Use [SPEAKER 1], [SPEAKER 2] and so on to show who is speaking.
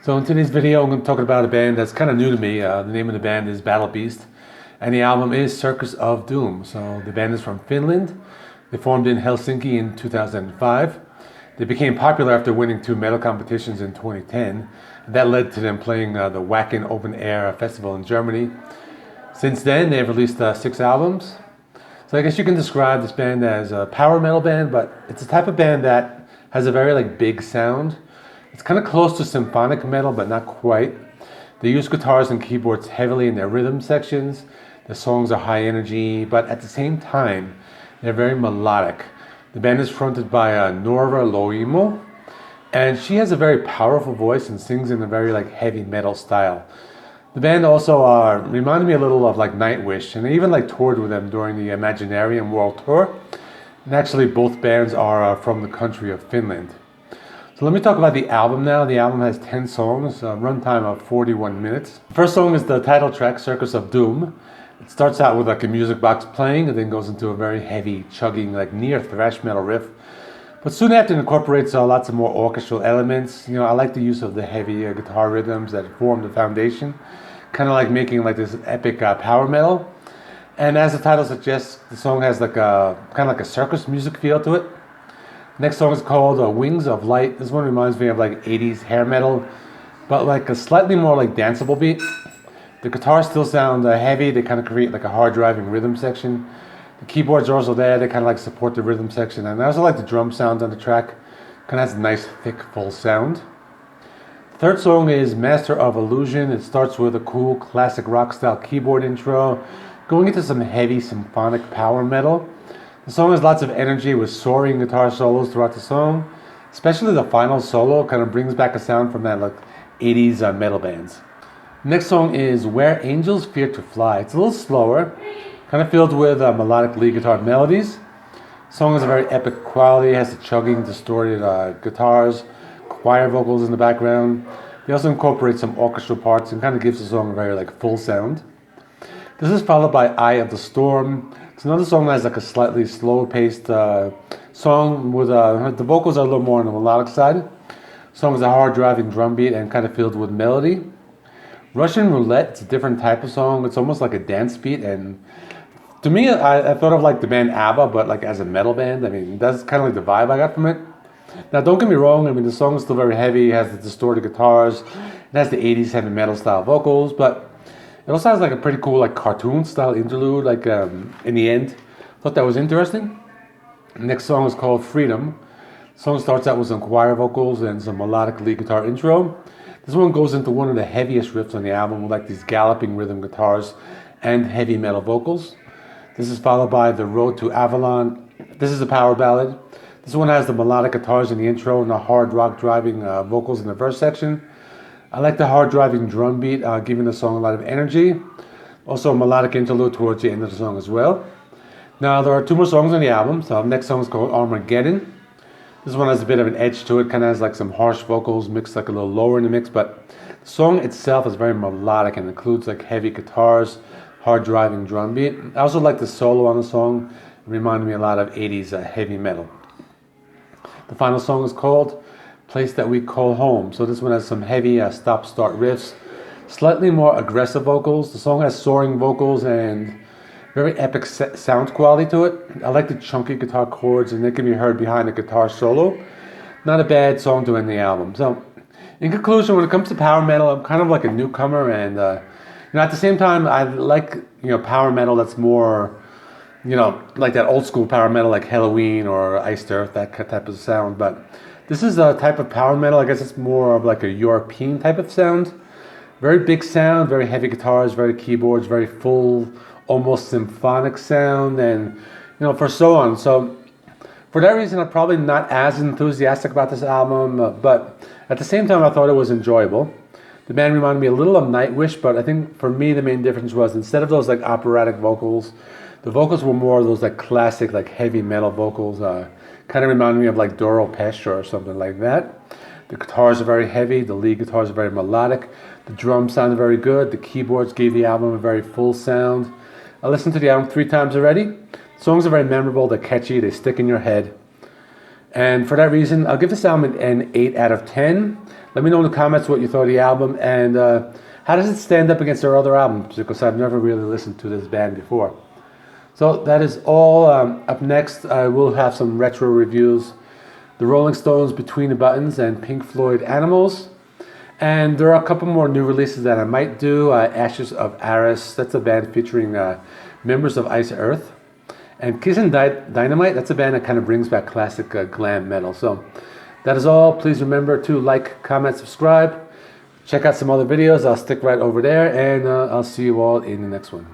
[SPEAKER 1] So in today's video, I'm going to talk about a band that's kind of new to me. The name of the band is Battle Beast, and the album is Circus of Doom. So the band is from Finland. They formed in Helsinki in 2005. They became popular after winning 2 metal competitions in 2010. That led to them playing the Wacken Open Air festival in Germany. Since then, they've released 6 albums. So I guess you can describe this band as a power metal band, but it's a type of band that has a very big sound. It's kind of close to symphonic metal, but not quite. They use guitars and keyboards heavily in their rhythm sections. The songs are high energy, but at the same time, they're very melodic. The band is fronted by Norva Loimo, and she has a very powerful voice and sings in a very heavy metal style. The band also reminded me a little of Nightwish, and they even toured with them during the Imaginarium World Tour. And actually, both bands are from the country of Finland. So let me talk about the album now. The album has 10 songs, a runtime of 41 minutes. The first song is the title track, Circus of Doom. It starts out with a music box playing and then goes into a very heavy, chugging, near thrash metal riff. But soon after it incorporates lots of more orchestral elements. I like the use of the heavy guitar rhythms that form the foundation. Kind of making this epic power metal. And as the title suggests, the song has a circus music feel to it. Next song is called Wings of Light. This one reminds me of 80s hair metal, but a slightly more danceable beat. The guitars still sound heavy. They kind of create a hard driving rhythm section. The keyboards are also there. They kind of support the rhythm section. And I also like the drum sound on the track. Kind of has a nice thick full sound. The third song is Master of Illusion. It starts with a cool classic rock style keyboard intro, going into some heavy symphonic power metal. The song has lots of energy with soaring guitar solos throughout the song. Especially the final solo kind of brings back a sound from that 80s metal bands. Next song is Where Angels Fear to Fly. It's a little slower, kind of filled with melodic lead guitar melodies. The song has a very epic quality. It has the chugging, distorted guitars, choir vocals in the background. They also incorporate some orchestral parts and kind of gives the song a very full sound. This is followed by Eye of the Storm. It's another song that has a slightly slower paced song with the vocals are a little more on the melodic side. The song has a hard driving drum beat and kind of filled with melody. Russian Roulette, it's a different type of song. It's almost like a dance beat, and to me, I thought of the band ABBA, but as a metal band. I mean, that's kind of the vibe I got from it. Now, don't get me wrong. I mean, the song is still very heavy. It has the distorted guitars. It has the 80s heavy metal style vocals, but it also has a pretty cool cartoon style interlude. In the end, thought that was interesting. The next song is called Freedom. The song starts out with some choir vocals and some melodic lead guitar intro. This one goes into one of the heaviest riffs on the album with these galloping rhythm guitars and heavy metal vocals. This is followed by The Road to Avalon. This is a power ballad. This one has the melodic guitars in the intro and the hard rock driving vocals in the verse section. I like the hard driving drum beat, giving the song a lot of energy. Also a melodic interlude towards the end of the song as well. Now there are 2 more songs on the album. So the next song is called Armageddon. This one has a bit of an edge to it, kind of has some harsh vocals mixed a little lower in the mix, but the song itself is very melodic and includes heavy guitars, hard driving drum beat. I also like the solo on the song. It reminded me a lot of 80s heavy metal. The final song is called Place That We Call Home. So this one has some heavy stop-start riffs, slightly more aggressive vocals. The song has soaring vocals and very epic sound quality to it. I like the chunky guitar chords, and they can be heard behind the guitar solo. Not a bad song to end the album. So, in conclusion, when it comes to power metal, I'm kind of a newcomer, and at the same time, I like power metal that's more, like that old school power metal, like Halloween or Iced Earth, that type of sound. But this is a type of power metal. I guess it's more of a European type of sound. Very big sound, very heavy guitars, very keyboards, very full, almost symphonic sound, and for so on. So for that reason, I'm probably not as enthusiastic about this album, but at the same time, I thought it was enjoyable. The band reminded me a little of Nightwish, but I think for me the main difference was instead of those operatic vocals, the vocals were more of those classic heavy metal vocals. Kind of reminded me of Doro Pesh or something like that. The guitars are very heavy. The lead guitars are very melodic. The drums sounded very good. The keyboards gave the album a very full sound. I listened to the album 3 times already. The songs are very memorable. They're catchy. They stick in your head. And for that reason, I'll give this album an 8 out of 10. Let me know in the comments what you thought of the album, and how does it stand up against their other albums, because I've never really listened to this band before. So that is all. Up next, I will have some retro reviews. The Rolling Stones, Between the Buttons, and Pink Floyd, Animals. And there are a couple more new releases that I might do. Ashes of Aris, that's a band featuring members of Ice Earth. And Kiss and Dynamite, that's a band that kind of brings back classic glam metal. So that is all. Please remember to like, comment, subscribe. Check out some other videos. I'll stick right over there, and I'll see you all in the next one.